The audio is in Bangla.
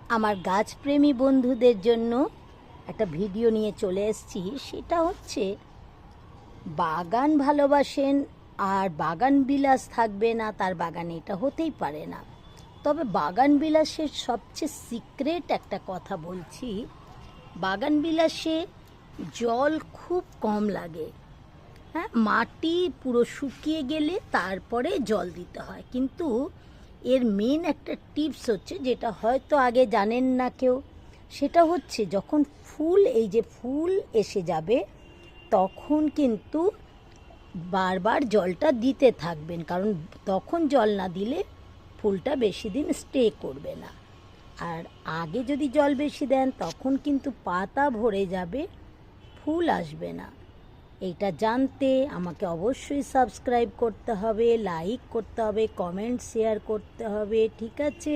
আমার গাছপ্রেমী বন্ধুদের জন্য একটা ভিডিও নিয়ে চলে এসেছি। সেটা হচ্ছে বাগান ভালোবাসেন আর বাগান বিলাস থাকবে না তার বাগানে, এটা হতেই পারে না। তবে বাগান বিলাসের সবচেয়ে সিক্রেট একটা কথা বলছি। বাগান বিলাসে জল খুব কম লাগে। হ্যাঁ, মাটি পুরো শুকিয়ে গেলে তারপরে জল দিতে হয়। কিন্তু এর মেন একটা টিপস হচ্ছে, যেটা হয়তো আগে জানেন না কেউ, সেটা হচ্ছে যখন এই যে ফুল এসে যাবে তখন কিন্তু বারবার জলটা দিতে থাকবেন, কারণ তখন জল না দিলে ফুলটা বেশি দিন স্টে করবে না। আর আগে যদি জল বেশি দেন তখন কিন্তু পাতা ভরে যাবে, ফুল আসবে না। এইটা জানতে আমাকে অবশ্যই সাবস্ক্রাইব করতে হবে, লাইক করতে হবে, কমেন্ট শেয়ার করতে হবে। ঠিক আছে?